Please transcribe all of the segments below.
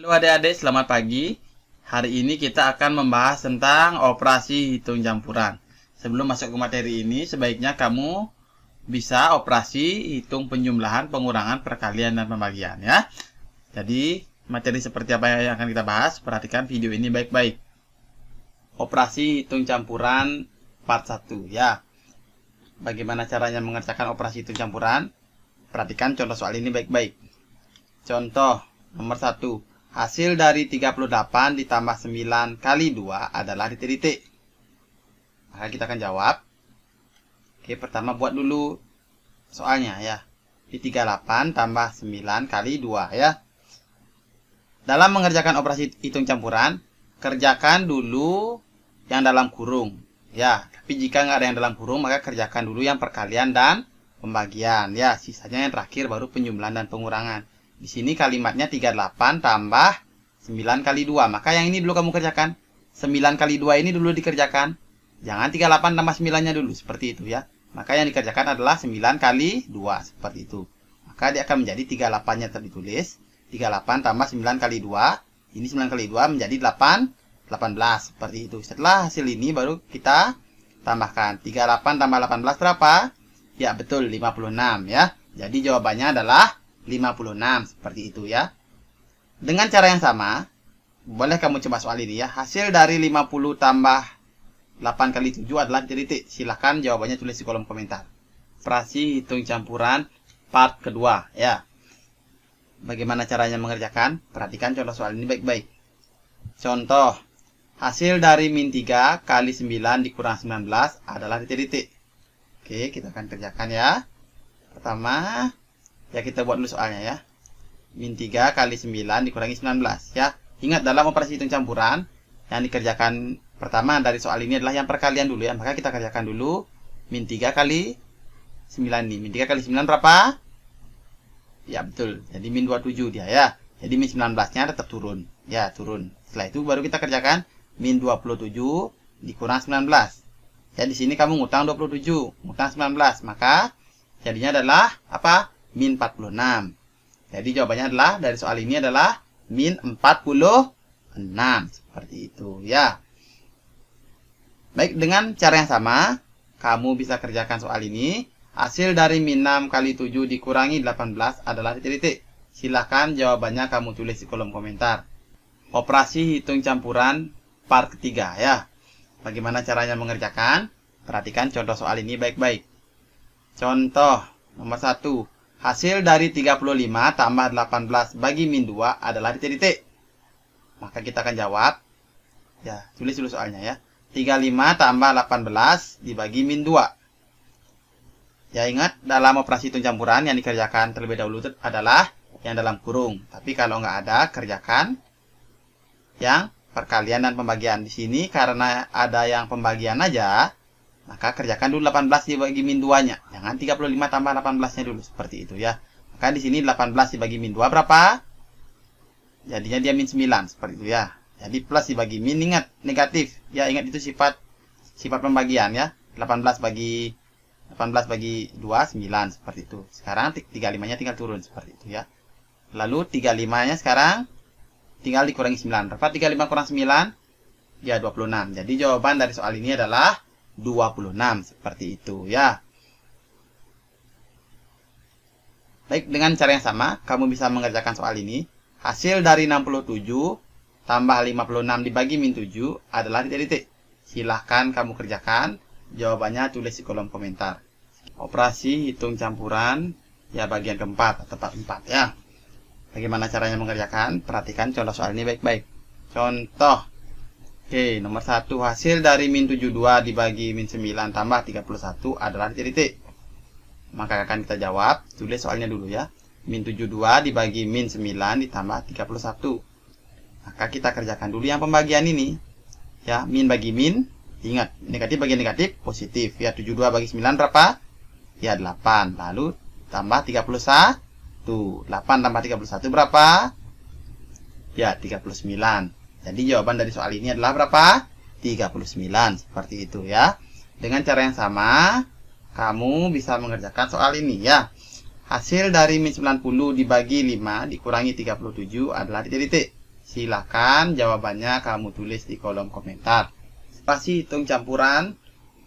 Halo adik-adik, selamat pagi. Hari ini kita akan membahas tentang operasi hitung campuran. Sebelum masuk ke materi ini, sebaiknya kamu bisa operasi hitung penjumlahan, pengurangan, perkalian, dan pembagian ya. Jadi, materi seperti apa yang akan kita bahas, perhatikan video ini baik-baik. Operasi hitung campuran part 1 ya. Bagaimana caranya mengerjakan operasi hitung campuran? Perhatikan contoh soal ini baik-baik. Contoh nomor 1. Hasil dari 38 ditambah 9 kali 2 adalah titik-titik. Maka kita akan jawab. Oke, pertama buat dulu soalnya ya. Di 38 tambah 9 kali 2 ya. Dalam mengerjakan operasi hitung campuran, kerjakan dulu yang dalam kurung. Ya, tapi jika nggak ada yang dalam kurung, maka kerjakan dulu yang perkalian dan pembagian. Ya, sisanya yang terakhir baru penjumlahan dan pengurangan. Di sini kalimatnya 38 tambah 9 kali 2. Maka yang ini dulu kamu kerjakan. 9 kali 2 ini dulu dikerjakan. Jangan 38 tambah 9-nya dulu. Seperti itu ya. Maka yang dikerjakan adalah 9 kali 2. Seperti itu. Maka dia akan menjadi 38-nya ditulis. 38 tambah 9 kali 2. Ini 9 kali 2 menjadi 18. Seperti itu. Setelah hasil ini baru kita tambahkan. 38 tambah 18 berapa? Ya betul 56 ya. Jadi jawabannya adalah 56 seperti itu ya. Dengan cara yang sama, boleh kamu coba soal ini ya. Hasil dari 50 tambah 8 kali 7 adalah titik. Silahkan jawabannya tulis di kolom komentar. Operasi hitung campuran part kedua ya. Bagaimana caranya mengerjakan? Perhatikan contoh soal ini baik-baik. Contoh, hasil dari min 3 kali 9 dikurang 19 adalah titik. Oke, kita akan kerjakan ya. Pertama, ya kita buat dulu soalnya ya. Min 3 kali 9 dikurangi 19 ya. Ingat dalam operasi hitung campuran yang dikerjakan pertama dari soal ini adalah yang perkalian dulu ya. Maka kita kerjakan dulu min 3 kali 9 ini. Min 3 kali 9 berapa? Ya betul. Jadi min 27 dia ya. Jadi min 19-nya tetap turun. Ya turun. Setelah itu baru kita kerjakan min 27 dikurang 19. Ya di sini kamu ngutang 27, ngutang 19. Maka jadinya adalah apa? Min 46. Jadi jawabannya adalah dari soal ini adalah min 46. Seperti itu ya. Baik, dengan cara yang sama, kamu bisa kerjakan soal ini. Hasil dari min 6 kali 7 dikurangi 18 adalah titik. Silahkan jawabannya kamu tulis di kolom komentar. Operasi hitung campuran part ketiga ya. Bagaimana caranya mengerjakan? Perhatikan contoh soal ini baik-baik. Contoh nomor 1. Hasil dari 35 tambah 18 bagi min 2 adalah titik. Maka kita akan jawab. Ya, tulis dulu soalnya ya. 35 tambah 18 dibagi min 2. Ya, ingat dalam operasi hitung campuran yang dikerjakan terlebih dahulu adalah yang dalam kurung. Tapi kalau nggak ada, kerjakan yang perkalian dan pembagian. Di sini karena ada yang pembagian aja, maka kerjakan dulu 18 dibagi min 2-nya. Jangan 35 tambah 18-nya dulu. Seperti itu ya. Maka di sini 18 dibagi min 2 berapa? Jadinya dia min 9. Seperti itu ya. Jadi plus dibagi min. Ingat, negatif. Ya, ingat itu sifat pembagian ya. 18 bagi 2, 9. Seperti itu. Sekarang 35-nya tinggal turun. Seperti itu ya. Lalu 35-nya sekarang tinggal dikurangi 9. Berapa 35 kurang 9? Ya, 26. Jadi jawaban dari soal ini adalah 26 seperti itu ya. Baik, dengan cara yang sama kamu bisa mengerjakan soal ini. Hasil dari 67 tambah 56 dibagi min 7 adalah titik. Silahkan kamu kerjakan. Jawabannya tulis di kolom komentar. Operasi hitung campuran ya bagian keempat atau part 4 ya. Bagaimana caranya mengerjakan? Perhatikan contoh soal ini baik-baik. Contoh. Oke, nomor 1. Hasil dari min 72 dibagi min 9 tambah 31 adalah titik. Maka akan kita jawab. Tulis soalnya dulu ya. Min 72 dibagi min 9 ditambah 31. Maka kita kerjakan dulu yang pembagian ini. Ya, min bagi min. Ingat, negatif bagi negatif, positif. Ya, 72 bagi 9 berapa? Ya, 8. Lalu tambah 31. 8 tambah 31 berapa? Ya, 39. Jadi jawaban dari soal ini adalah berapa? 39. Seperti itu ya. Dengan cara yang sama, kamu bisa mengerjakan soal ini ya. Hasil dari min 90 dibagi 5 dikurangi 37 adalah titik. Silakan jawabannya kamu tulis di kolom komentar. Operasi hitung campuran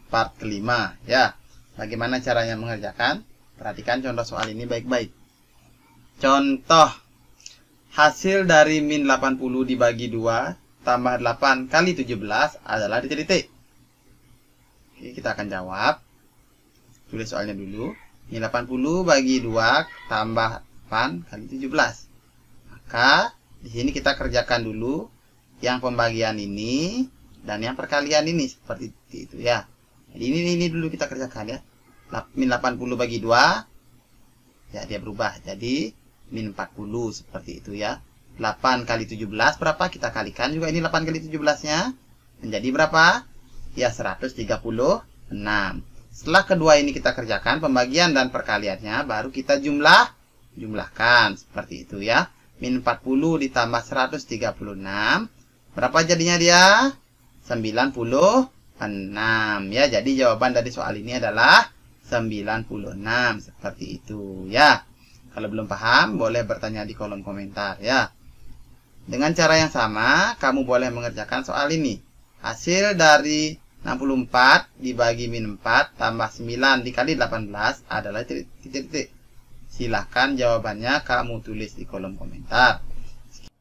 part kelima ya. Bagaimana caranya mengerjakan? Perhatikan contoh soal ini baik-baik. Contoh, hasil dari min 80 dibagi 2 tambah 8 kali 17 adalah titik-titik. Oke, kita akan jawab. Tulis soalnya dulu. Min 80 bagi 2 tambah 8 kali 17. Maka di sini kita kerjakan dulu yang pembagian ini dan yang perkalian ini seperti itu ya. Jadi ini dulu kita kerjakan ya. Min 80 bagi 2 ya, dia berubah jadi min 40 seperti itu ya. 8 kali 17 berapa? Kita kalikan juga ini 8 kali 17-nya menjadi berapa? Ya 136. Setelah kedua ini kita kerjakan pembagian dan perkaliannya, baru kita jumlahkan seperti itu ya. Min 40 ditambah 136 berapa jadinya dia? 96 ya. Jadi jawaban dari soal ini adalah 96 seperti itu ya. Kalau belum paham boleh bertanya di kolom komentar ya. Dengan cara yang sama kamu boleh mengerjakan soal ini. Hasil dari 64 dibagi min 4 tambah 9 dikali 18 adalah titik-titik. Silahkan jawabannya kamu tulis di kolom komentar.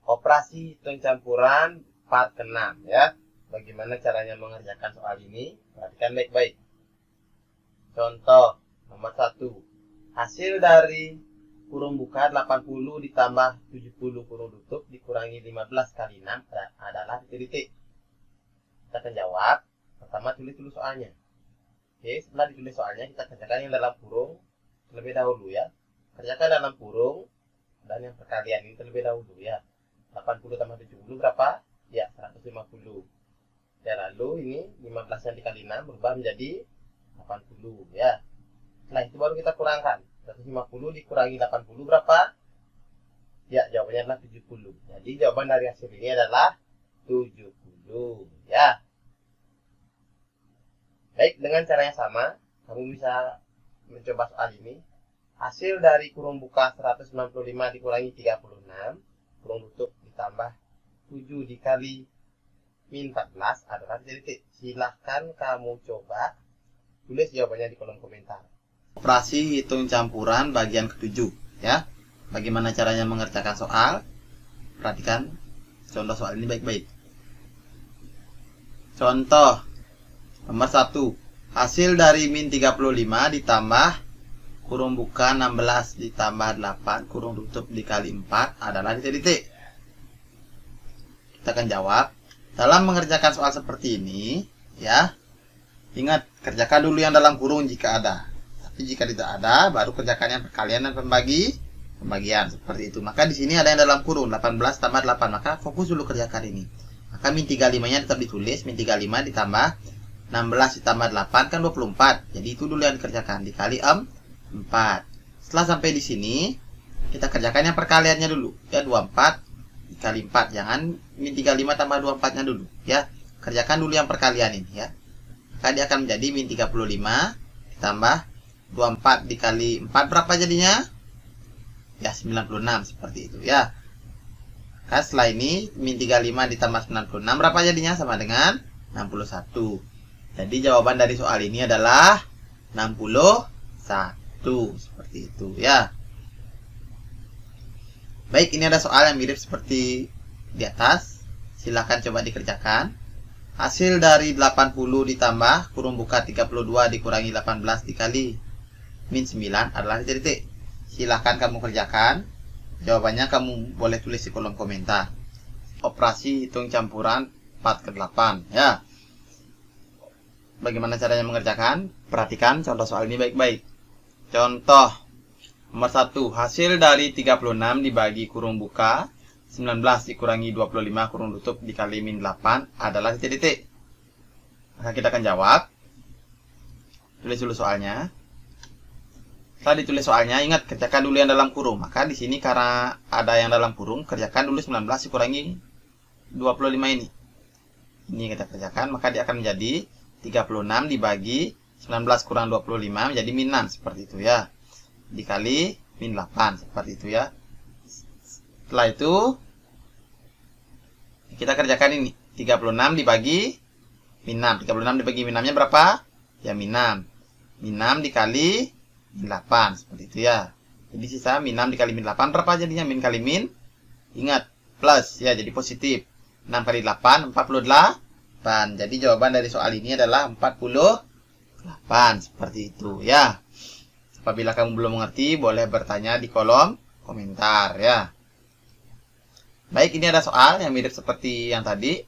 Operasi hitung campuran part ke-6 ya. Bagaimana caranya mengerjakan soal ini? Perhatikan baik-baik. Contoh nomor 1. Hasil dari kurung buka 80 ditambah 70 kurung tutup dikurangi 15 kali 6 adalah titik-titik. Kita akan jawab. Pertama tulis dulu soalnya. Oke, setelah ditulis soalnya kita kerjakan yang dalam kurung terlebih dahulu ya. Kerjakan dalam kurung dan yang perkalian ini terlebih dahulu ya. 80 tambah 70 berapa? Ya, 150. Ya, lalu ini 15 yang dikali 6 berubah menjadi 80 ya. Setelah itu baru kita kurangkan. 150 dikurangi 80 berapa? Ya, jawabannya adalah 70. Jadi jawaban dari hasil ini adalah 70 ya. Baik, dengan cara yang sama kamu bisa mencoba soal ini. Hasil dari kurung buka 195 dikurangi 36 kurung tutup ditambah 7 dikali min 14 adalah titik. Silahkan kamu coba tulis jawabannya di kolom komentar. Operasi hitung campuran bagian ke-7 ya. Bagaimana caranya mengerjakan soal? Perhatikan contoh soal ini baik-baik. Contoh nomor 1. Hasil dari min 35 ditambah kurung buka 16 ditambah 8 kurung tutup dikali 4 adalah titik. Kita akan jawab. Dalam mengerjakan soal seperti ini ya, ingat kerjakan dulu yang dalam kurung jika ada. Tapi jika tidak ada, baru kerjakan yang perkalian dan pembagian seperti itu. Maka di sini ada yang dalam kurung 18 tambah 8, maka fokus dulu kerjakan ini. Maka min 35-nya tetap ditulis, min 35 ditambah 16 ditambah 8 kan 24. Jadi itu dulu yang dikerjakan dikali 4. Setelah sampai di sini, kita kerjakan yang perkaliannya dulu. Ya 24 dikali 4, jangan min 35 tambah 24-nya dulu ya. Kerjakan dulu yang perkalian ini ya. Maka dia akan menjadi min 35 ditambah 24 dikali 4 berapa jadinya? Ya 96 seperti itu ya. Maka setelah ini min 35 ditambah 96 berapa jadinya? Sama dengan 61. Jadi jawaban dari soal ini adalah 61 seperti itu ya. Baik, ini ada soal yang mirip seperti di atas. Silahkan coba dikerjakan. Hasil dari 80 ditambah kurung buka 32 dikurangi 18 dikali min 9 adalah titik. Silahkan kamu kerjakan. Jawabannya kamu boleh tulis di kolom komentar. Operasi hitung campuran part ke-8 ya. Bagaimana caranya mengerjakan? Perhatikan contoh soal ini baik-baik. Contoh nomor 1. Hasil dari 36 dibagi kurung buka 19 dikurangi 25 kurung tutup dikali min 8 adalah titik. Maka kita akan jawab. Tulis dulu soalnya. Setelah ditulis soalnya, ingat kerjakan dulu yang dalam kurung. Maka di sini karena ada yang dalam kurung, kerjakan dulu 19 dikurangi 25 ini. Ini kita kerjakan, maka dia akan menjadi 36 dibagi 19 kurang 25 menjadi min 6 seperti itu ya. Dikali min 8 seperti itu ya. Setelah itu Kita kerjakan ini. 36 dibagi min 6. 36 dibagi min 6-nya berapa? Ya min 6. Min 6 dikali min 8. Seperti itu ya. Jadi sisa min 6 dikali min 8 berapa jadinya? Min kali min. Ingat, plus ya, jadi positif. 6 kali 8, 48. Jadi jawaban dari soal ini adalah 48. Seperti itu ya. Apabila kamu belum mengerti, boleh bertanya di kolom komentar ya. Baik, ini ada soal yang mirip seperti yang tadi.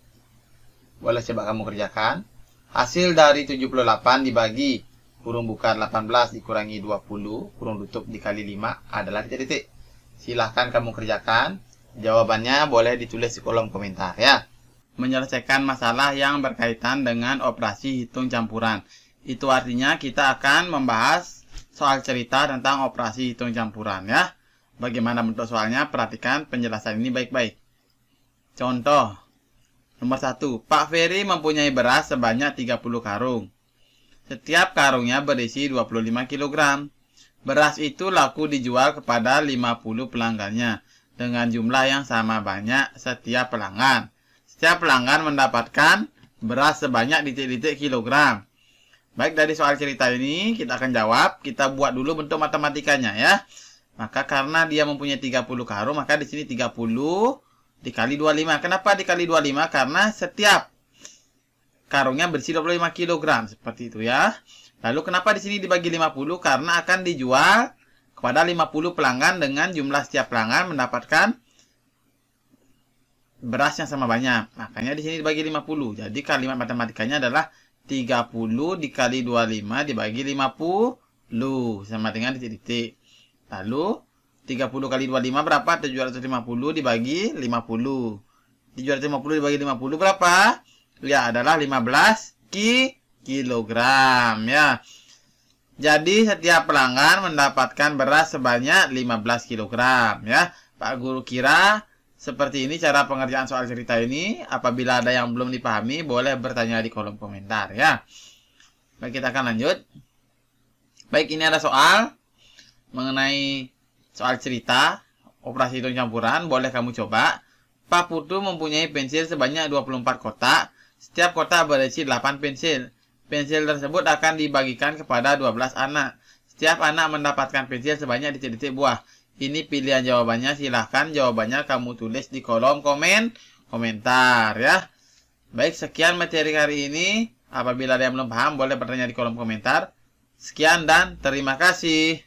Boleh coba kamu kerjakan. Hasil dari 78 dibagi kurung buka 18 dikurangi 20 kurung tutup dikali 5 adalah titik-titik. Silahkan kamu kerjakan. Jawabannya boleh ditulis di kolom komentar ya. Menyelesaikan masalah yang berkaitan dengan operasi hitung campuran. Itu artinya kita akan membahas soal cerita tentang operasi hitung campuran ya. Bagaimana bentuk soalnya? Perhatikan penjelasan ini baik-baik. Contoh nomor 1. Pak Ferry mempunyai beras sebanyak 30 karung. Setiap karungnya berisi 25 kg. Beras itu laku dijual kepada 50 pelanggannya dengan jumlah yang sama banyak setiap pelanggan. Setiap pelanggan mendapatkan beras sebanyak titik-titik kilogram. Baik, dari soal cerita ini kita akan jawab. Kita buat dulu bentuk matematikanya ya. Maka karena dia mempunyai 30 karung, maka di sini 30 dikali 25. Kenapa dikali 25? Karena setiap karungnya berisi 25 kg. Seperti itu ya. Lalu kenapa di sini dibagi 50? Karena akan dijual kepada 50 pelanggan dengan jumlah setiap pelanggan mendapatkan beras yang sama banyak. Makanya di sini dibagi 50. Jadi kalimat matematikanya adalah 30 dikali 25 dibagi 50 sama dengan titik-titik. Lalu 30 kali 25 berapa? 750 dibagi 50. 750 dibagi 50 berapa? Ya, adalah 15 kilogram ya. Jadi setiap pelanggan mendapatkan beras sebanyak 15 kilogram ya. Pak Guru kira seperti ini cara pengerjaan soal cerita ini. Apabila ada yang belum dipahami, boleh bertanya di kolom komentar ya. Baik, kita akan lanjut. Baik, ini ada soal mengenai soal cerita operasi hitung campuran. Boleh kamu coba. Pak Putu mempunyai pensil sebanyak 24 kotak. Setiap kotak berisi 8 pensil. Pensil tersebut akan dibagikan kepada 12 anak. Setiap anak mendapatkan pensil sebanyak titik-titik buah. Ini pilihan jawabannya. Silahkan jawabannya kamu tulis di kolom komentar ya. Baik, sekian materi hari ini. Apabila ada yang belum paham, boleh bertanya di kolom komentar. Sekian dan terima kasih.